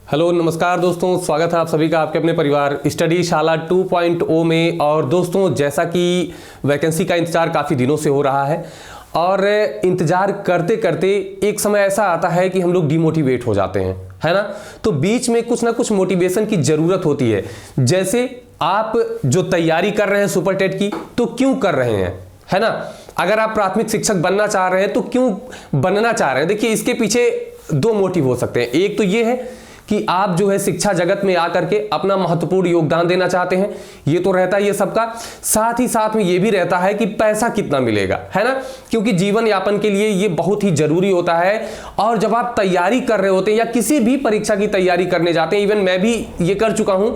Hello नमस्कार दोस्तों, स्वागत है आप सभी का आपके अपने परिवार स्टडी शाला 2.0 में। और दोस्तों, जैसा कि वैकेंसी का इंतजार काफ़ी दिनों से हो रहा है और इंतजार करते करते एक समय ऐसा आता है कि हम लोग डिमोटिवेट हो जाते हैं, है ना। तो बीच में कुछ ना कुछ मोटिवेशन की ज़रूरत होती है। जैसे आप जो तैयारी कर रहे हैं सुपर टेट की, तो क्यों कर रहे हैं, है ना। अगर आप प्राथमिक शिक्षक बनना चाह रहे हैं तो क्यों बनना चाह रहे हैं। देखिए, इसके पीछे दो मोटिव हो सकते हैं। एक तो ये है कि आप जो है शिक्षा जगत में आकर के अपना महत्वपूर्ण योगदान देना चाहते हैं, ये तो रहता है ये सबका। साथ ही साथ में ये भी रहता है कि पैसा कितना मिलेगा, है ना, क्योंकि जीवन यापन के लिए ये बहुत ही जरूरी होता है। और जब आप तैयारी कर रहे होते हैं या किसी भी परीक्षा की तैयारी करने जाते हैं, इवन मैं भी ये कर चुका हूं,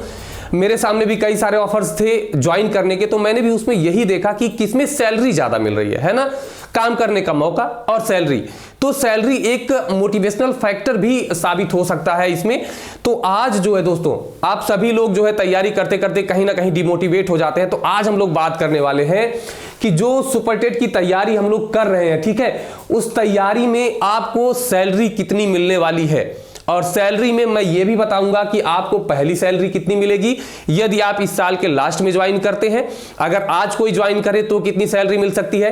मेरे सामने भी कई सारे ऑफर्स थे ज्वाइन करने के, तो मैंने भी उसमें यही देखा कि किसमें सैलरी ज्यादा मिल रही है ना, काम करने का मौका और सैलरी। तो सैलरी एक मोटिवेशनल फैक्टर भी साबित हो सकता है इसमें। तो आज जो है दोस्तों, आप सभी लोग जो है तैयारी करते करते कहीं ना कहीं डिमोटिवेट हो जाते हैं। तो आज हम लोग बात करने वाले हैं कि जो सुपर टेट की तैयारी हम लोग कर रहे हैं, ठीक है, उस तैयारी में आपको सैलरी कितनी मिलने वाली है। और सैलरी में मैं ये भी बताऊंगा कि आपको पहली सैलरी कितनी मिलेगी यदि आप इस साल के लास्ट में ज्वाइन करते हैं। अगर आज कोई ज्वाइन करे तो कितनी सैलरी मिल सकती है।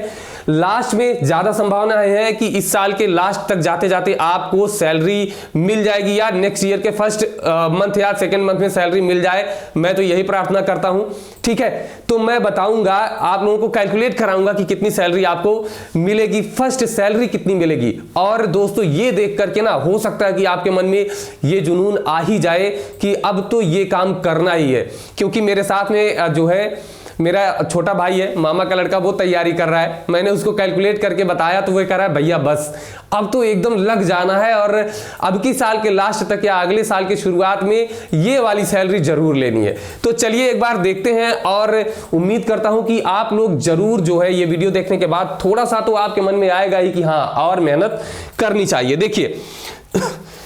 लास्ट में ज्यादा संभावना है कि इस साल के लास्ट तक जाते जाते आपको सैलरी मिल जाएगी, या नेक्स्ट ईयर के फर्स्ट मंथ या सेकेंड मंथ में सैलरी मिल जाए। मैं तो यही प्रार्थना करता हूं, ठीक है। तो मैं बताऊंगा, आप लोगों को कैलकुलेट कराऊंगा कि कितनी सैलरी आपको मिलेगी, फर्स्ट सैलरी कितनी मिलेगी। और दोस्तों, ये देख करके ना हो सकता है कि आपके मन में ये जुनून आ ही जाए कि अब तो ये काम करना ही है। क्योंकि मेरे साथ में जो है मेरा छोटा भाई है, मामा का लड़का, वो तैयारी कर रहा है। मैंने उसको कैलकुलेट करके बताया तो वो कह रहा है भैया बस अब तो एकदम लग जाना है और अब की साल के लास्ट तक या अगले साल की शुरुआत में ये वाली सैलरी जरूर लेनी है। तो चलिए एक बार देखते हैं, और उम्मीद करता हूं कि आप लोग जरूर जो है ये वीडियो देखने के बाद थोड़ा सा तो आपके मन में आएगा ही कि हाँ और मेहनत करनी चाहिए। देखिए,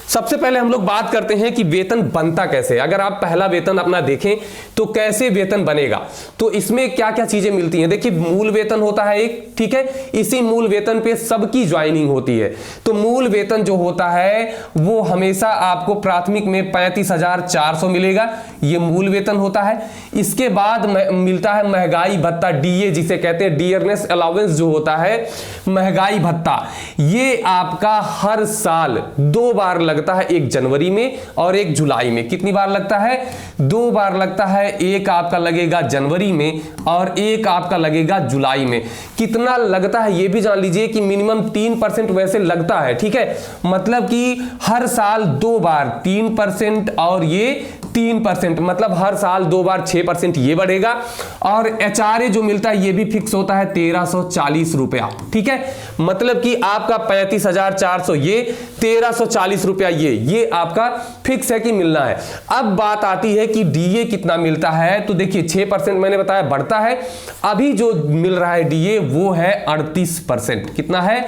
सबसे पहले हम लोग बात करते हैं कि वेतन बनता कैसे। अगर आप पहला वेतन अपना देखें तो कैसे वेतन बनेगा, तो इसमें क्या क्या चीजें मिलती हैं। देखिए, मूल वेतन होता है एक, ठीक है, इसी मूल वेतन पे सबकी ज्वाइनिंग होती है। तो मूल वेतन जो होता है वो हमेशा आपको प्राथमिक में 35,400 मिलेगा, ये मूल वेतन होता है। इसके बाद मिलता है महंगाई भत्ता, डीए जिसे कहते हैं, डियरनेस अलाउंस जो होता है, महंगाई भत्ता। ये आपका हर साल 2 बार लगता है, एक जनवरी में और एक जुलाई में। कितनी बार लगता है? 2 बार लगता है। एक आपका लगेगा जनवरी में और एक आपका लगेगा जुलाई में। कितना लगता है ये भी जान लीजिए कि मिनिमम 3% वैसे लगता है, ठीक है। मतलब कि हर साल 2 बार 3% और ये 3%, मतलब हर साल 2 बार 6% ये बढ़ेगा। और एचआरए जो मिलता है ये भी फिक्स होता है 1340 रुपया, ठीक है। मतलब कि आपका 35,400 ये, 1340 रुपया ये आपका फिक्स है कि मिलना है। अब बात आती है कि डीए कितना मिलता है। तो देखिए, 6% मैंने बताया बढ़ता है। अभी जो मिल रहा है डीए वो है 38%। कितना है?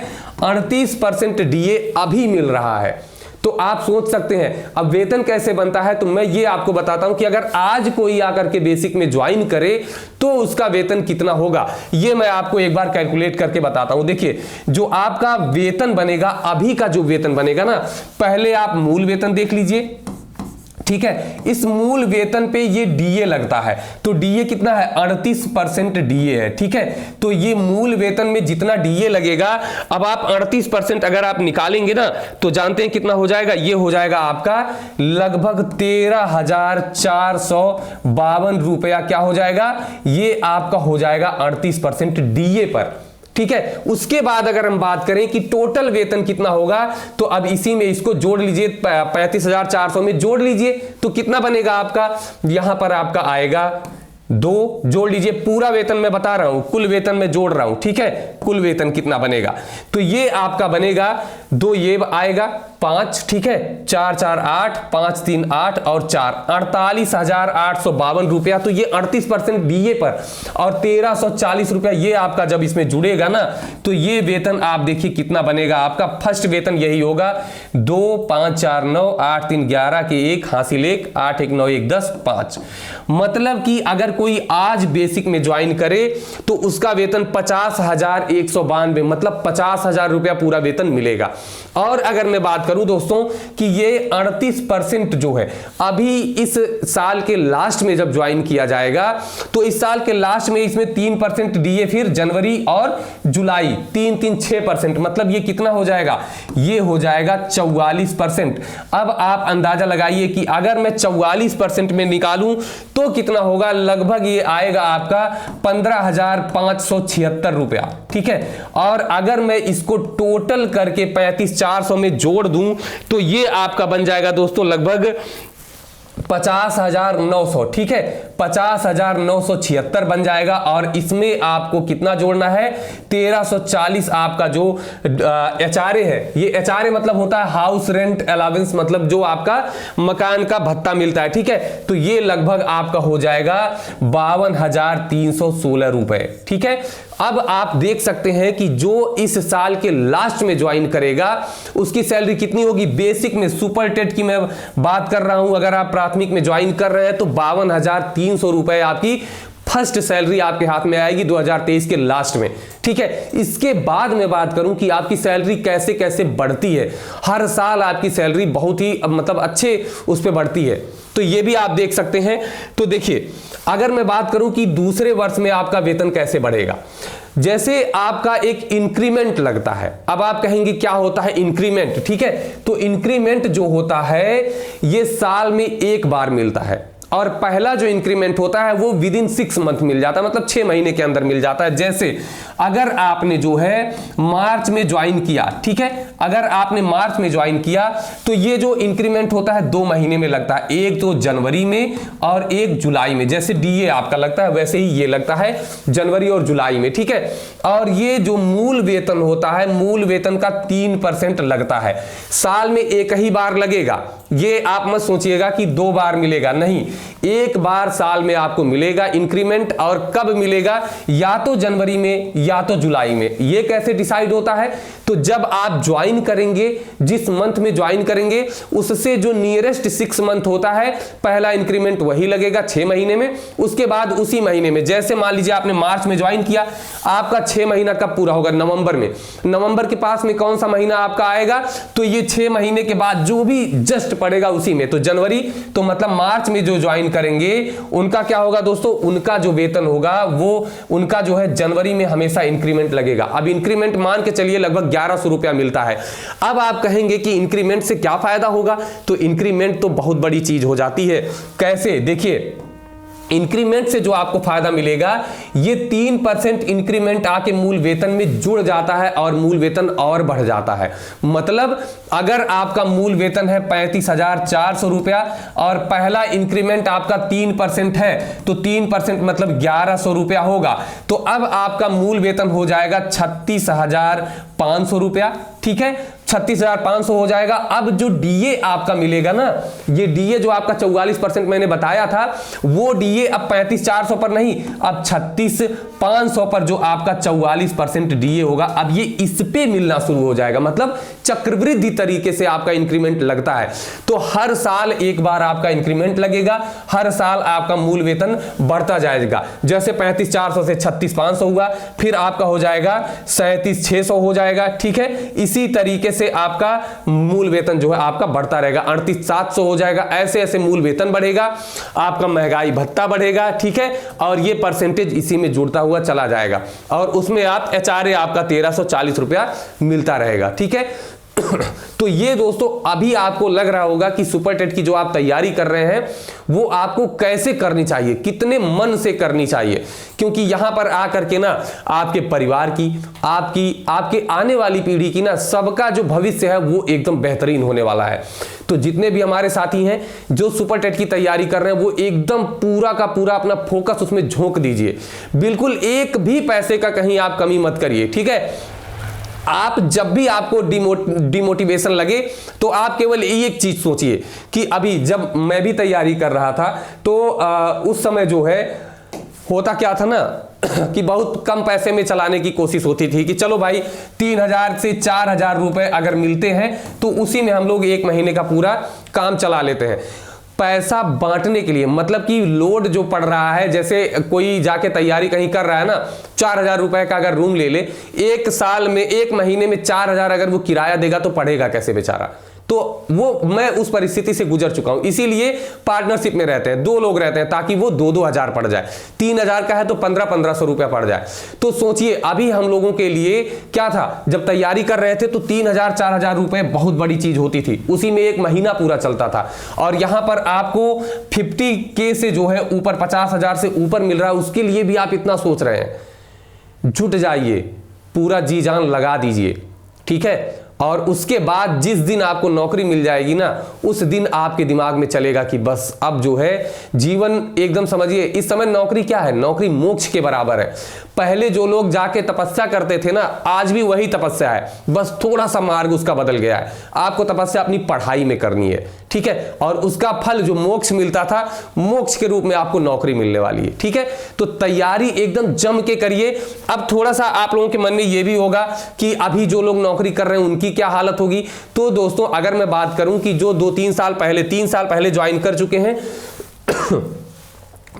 38% डीए अभी मिल रहा है। तो आप सोच सकते हैं अब वेतन कैसे बनता है। तो मैं ये आपको बताता हूं कि अगर आज कोई आकर के बेसिक में ज्वाइन करे तो उसका वेतन कितना होगा, ये मैं आपको एक बार कैलकुलेट करके बताता हूं। देखिए, जो आपका वेतन बनेगा, अभी का जो वेतन बनेगा ना, पहले आप मूल वेतन देख लीजिए, ठीक है। इस मूल वेतन पे ये डीए लगता है। तो डीए कितना है? 38% डीए है, ठीक है। तो ये मूल वेतन में जितना डीए लगेगा, अब आप 38% अगर आप निकालेंगे ना, तो जानते हैं कितना हो जाएगा? ये हो जाएगा आपका लगभग 13,452 रुपया। क्या हो जाएगा? ये आपका हो जाएगा 38% डीए पर, ठीक है। उसके बाद अगर हम बात करें कि टोटल वेतन कितना होगा, तो अब इसी में इसको जोड़ लीजिए, 35,400 में जोड़ लीजिए तो कितना बनेगा आपका? यहां पर आपका आएगा 2, जोड़ लीजिए। पूरा वेतन मैं बता रहा हूं, कुल वेतन मैं जोड़ रहा हूं, ठीक है। कुल वेतन कितना बनेगा? तो ये आपका बनेगा 2, ये आएगा 5, ठीक है। 4 4 8, 5 3 8 और 4, 48,852 रुपया। तो ये 38% डीए पर और 1340 रुपया ये आपका जब इसमें जुड़ेगा ना, तो ये वेतन आप देखिए कितना बनेगा आपका। फर्स्ट वेतन यही होगा 2 5 4 9 8 3 11 के 1 हासिल 1 8 1 9 1 10 5। मतलब कि अगर कोई आज बेसिक में ज्वाइन करे तो उसका वेतन 50,192, मतलब 50,000 रुपया पूरा वेतन मिलेगा। और अगर मैं बात करूं दोस्तों कि ये 38% जो है अभी इस साल के लास्ट में जब ज्वाइन किया जाएगा तो इस साल के लास्ट में इसमें 3% डीए, फिर जनवरी और जुलाई 6%, मतलब ये कितना हो जाएगा, ये हो जाएगा 44%। अब आप अंदाजा लगाइए कि अगर मैं 44% में निकालूं तो कितना होगा, लगभग ये आएगा आपका 15,576 रुपया, ठीक है। और अगर मैं इसको टोटल करके 35,400 में जोड़ दूं तो ये आपका बन जाएगा दोस्तों लगभग 50,900, ठीक है, 50,976 बन जाएगा। और इसमें आपको कितना जोड़ना है, 1340 आपका जो एचआरए है, ये एचआरए मतलब होता है हाउस रेंट अलावेंस, मतलब जो आपका मकान का भत्ता मिलता है, ठीक है। तो ये लगभग आपका हो जाएगा 52,316 रुपए, ठीक है। अब आप देख सकते हैं कि जो इस साल के लास्ट में ज्वाइन करेगा उसकी सैलरी कितनी होगी। बेसिक में सुपर टेट की मैं बात कर रहा हूं, अगर आप प्राथमिक में ज्वाइन कर रहे हैं तो 52,300 रुपए आपकी फर्स्ट सैलरी आपके हाथ में आएगी 2023 के लास्ट में, ठीक है। इसके बाद मैं बात करूं कि आपकी सैलरी कैसे कैसे बढ़ती है। हर साल आपकी सैलरी बहुत ही मतलब अच्छे उस पर बढ़ती है, तो ये भी आप देख सकते हैं। तो देखिए, अगर मैं बात करूं कि दूसरे वर्ष में आपका वेतन कैसे बढ़ेगा, जैसे आपका एक इंक्रीमेंट लगता है। अब आप कहेंगे क्या होता है इंक्रीमेंट, ठीक है। तो इंक्रीमेंट जो होता है ये साल में एक बार मिलता है, और पहला जो इंक्रीमेंट होता है वो विद इन 6 मंथ मिल जाता है, मतलब 6 महीने के अंदर मिल जाता है। जैसे अगर आपने जो है मार्च में ज्वाइन किया, ठीक है, अगर आपने मार्च में ज्वाइन किया तो ये जो इंक्रीमेंट होता है 2 महीने में लगता है, एक तो जनवरी में और एक जुलाई में। जैसे डीए आपका लगता है वैसे ही ये लगता है जनवरी और जुलाई में, ठीक है। और ये जो मूल वेतन होता है, मूल वेतन का 3% लगता है, साल में एक ही बार लगेगा। ये आप मत सोचिएगा कि 2 बार मिलेगा, नहीं, एक बार साल में आपको मिलेगा इंक्रीमेंट। और कब मिलेगा, या तो जनवरी में या तो जुलाई में। ये कैसे डिसाइड होता है, तो जब आप ज्वाइन करेंगे, जिस मंथ में ज्वाइन करेंगे उससे जो नियरेस्ट 6 मंथ होता है, पहला इंक्रीमेंट वही लगेगा 6 महीने में। उसके बाद उसी महीने में, जैसे मान लीजिए आपने मार्च में ज्वाइन किया, आपका 6 महीना कब पूरा होगा, नवंबर में। नवंबर के पास में कौन सा महीना आपका आएगा, तो ये 6 महीने के बाद जो भी जस्ट पड़ेगा उसी में, तो जनवरी, तो मतलब मार्च में जो ज्वाइन करेंगे उनका क्या होगा दोस्तों, उनका जो वेतन होगा वो उनका जो है जनवरी में हमेशा इंक्रीमेंट लगेगा। अब इंक्रीमेंट मान के चलिए लगभग 1100 रुपया मिलता है। अब आप कहेंगे कि इंक्रीमेंट से क्या फायदा होगा, तो इंक्रीमेंट तो बहुत बड़ी चीज हो जाती है। कैसे, देखिए, इंक्रीमेंट से जो आपको फायदा मिलेगा, ये 3% इंक्रीमेंट आके मूल वेतन में जुड़ जाता है और मूल वेतन और बढ़ जाता है। मतलब अगर आपका मूल वेतन है 35,400 रुपया और पहला इंक्रीमेंट आपका 3% है, तो 3% मतलब 1,100 रुपया होगा, तो अब आपका मूल वेतन हो जाएगा 36,500 रुपया, ठीक है, 36,500 हो जाएगा। अब जो डीए आपका मिलेगा ना, ये डीए जो आपका 44% मैंने बताया था, वो डीए अब 35,400 पर नहीं, अब 36,500 पर जो आपका 44% डीए होगा, अब ये इस पे मिलना शुरू हो जाएगा। मतलब चक्रवृद्धि तरीके से आपका इंक्रीमेंट लगता है। तो हर साल एक बार आपका इंक्रीमेंट लगेगा, हर साल आपका मूल वेतन बढ़ता जाएगा। जैसे 35,400 से 36,500 हुआ, फिर आपका हो जाएगा 37,600 हो जाएगा, ठीक है। इसी तरीके से आपका मूल वेतन जो है आपका बढ़ता रहेगा, 38,700 हो जाएगा। ऐसे ऐसे मूल वेतन बढ़ेगा, आपका महंगाई भत्ता बढ़ेगा, ठीक है, और ये परसेंटेज इसी में जुड़ता हुआ चला जाएगा, और उसमें आप एचआरए आपका 1340 रुपया मिलता रहेगा, ठीक है। तो ये दोस्तों अभी आपको लग रहा होगा कि सुपर टेट की जो आप तैयारी कर रहे हैं वो आपको कैसे करनी चाहिए, कितने मन से करनी चाहिए, क्योंकि यहां पर आकर के ना आपके परिवार की, आपके आने वाली पीढ़ी की ना, सबका जो भविष्य है वो एकदम बेहतरीन होने वाला है। तो जितने भी हमारे साथी हैं जो सुपर टेट की तैयारी कर रहे हैं, वो एकदम पूरा का पूरा अपना फोकस उसमें झोंक दीजिए, बिल्कुल एक भी पैसे का कहीं आप कमी मत करिए, ठीक है। आप जब भी आपको डिमोटिवेशन लगे तो आप केवल एक चीज सोचिए कि अभी जब मैं भी तैयारी कर रहा था तो उस समय जो है होता क्या था ना कि बहुत कम पैसे में चलाने की कोशिश होती थी कि चलो भाई 3,000 से 4,000 रुपए अगर मिलते हैं तो उसी में हम लोग 1 महीने का पूरा काम चला लेते हैं। पैसा बांटने के लिए, मतलब कि लोड जो पड़ रहा है, जैसे कोई जाके तैयारी कहीं कर रहा है ना, 4,000 रुपए का अगर रूम ले ले, एक साल में, एक महीने में 4,000 अगर वो किराया देगा तो पढ़ेगा कैसे बेचारा। तो वो मैं उस परिस्थिति से गुजर चुका हूं, इसीलिए पार्टनरशिप में रहते हैं, 2 लोग रहते हैं, ताकि वो 2-2 हजार पड़ जाए, 3,000 का है तो 1500-1500 रुपया पड़ जाए। तो सोचिए अभी हम लोगों के लिए क्या था, जब तैयारी कर रहे थे तो 3,000-4,000 रुपए बहुत बड़ी चीज होती थी, उसी में एक महीना पूरा चलता था। और यहां पर आपको 50K से जो है ऊपर, 50,000 से ऊपर मिल रहा है, उसके लिए भी आप इतना सोच रहे हैं। जुट जाइए, पूरा जी जान लगा दीजिए, ठीक है। और उसके बाद जिस दिन आपको नौकरी मिल जाएगी ना, उस दिन आपके दिमाग में चलेगा कि बस अब जो है जीवन एकदम, समझिए इस समय नौकरी क्या है, नौकरी मोक्ष के बराबर है। पहले जो लोग जाके तपस्या करते थे ना, आज भी वही तपस्या है, बस थोड़ा सा मार्ग उसका बदल गया है। आपको तपस्या अपनी पढ़ाई में करनी है, ठीक है, और उसका फल जो मोक्ष मिलता था, मोक्ष के रूप में आपको नौकरी मिलने वाली है, ठीक है। तो तैयारी एकदम जम के करिए। अब थोड़ा सा आप लोगों के मन में यह भी होगा कि अभी जो लोग नौकरी कर रहे हैं उनकी क्या हालत होगी। तो दोस्तों अगर मैं बात करूं कि जो 2-3 साल पहले, 3 साल पहले ज्वाइन कर चुके हैं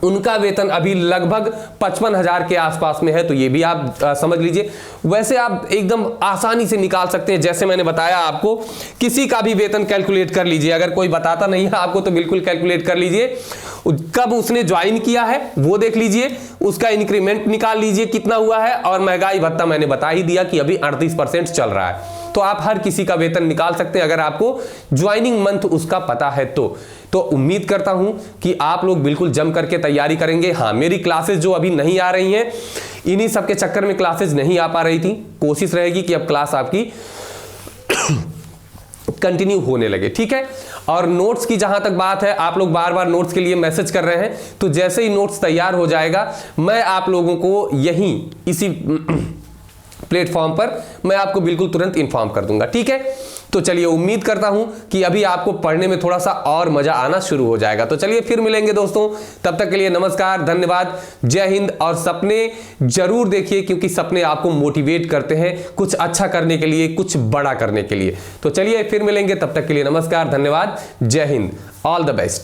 उनका वेतन अभी लगभग 55,000 के आसपास में है, तो ये भी आप समझ लीजिए। वैसे आप एकदम आसानी से निकाल सकते हैं, जैसे मैंने बताया आपको, किसी का भी वेतन कैलकुलेट कर लीजिए। अगर कोई बताता नहीं है आपको तो बिल्कुल कैलकुलेट कर लीजिए, कब उसने ज्वाइन किया है वो देख लीजिए, उसका इंक्रीमेंट निकाल लीजिए कितना हुआ है, और महंगाई भत्ता मैंने बता ही दिया कि अभी 38% चल रहा है। तो आप हर किसी का वेतन निकाल सकते हैं अगर आपको ज्वाइनिंग मंथ उसका पता है तो उम्मीद करता हूं कि आप लोग बिल्कुल जम करके तैयारी करेंगे। हाँ, मेरी क्लासेस जो अभी नहीं आ रही हैं, इन्हीं सब के चक्कर में क्लासेस नहीं आ पा रही थी। कोशिश रहेगी कि अब क्लास आपकी कंटिन्यू होने लगे, ठीक है। और नोट्स की जहां तक बात है, आप लोग बार बार नोट्स के लिए मैसेज कर रहे हैं, तो जैसे ही नोट्स तैयार हो जाएगा मैं आप लोगों को यहीं इसी प्लेटफॉर्म पर मैं आपको बिल्कुल तुरंत इन्फॉर्म कर दूंगा, ठीक है। तो चलिए, उम्मीद करता हूं कि अभी आपको पढ़ने में थोड़ा सा और मजा आना शुरू हो जाएगा। तो चलिए फिर मिलेंगे दोस्तों, तब तक के लिए नमस्कार, धन्यवाद, जय हिंद। और सपने जरूर देखिए, क्योंकि सपने आपको मोटिवेट करते हैं कुछ अच्छा करने के लिए, कुछ बड़ा करने के लिए। तो चलिए फिर मिलेंगे, तब तक के लिए नमस्कार, धन्यवाद, जय हिंद, ऑल द बेस्ट।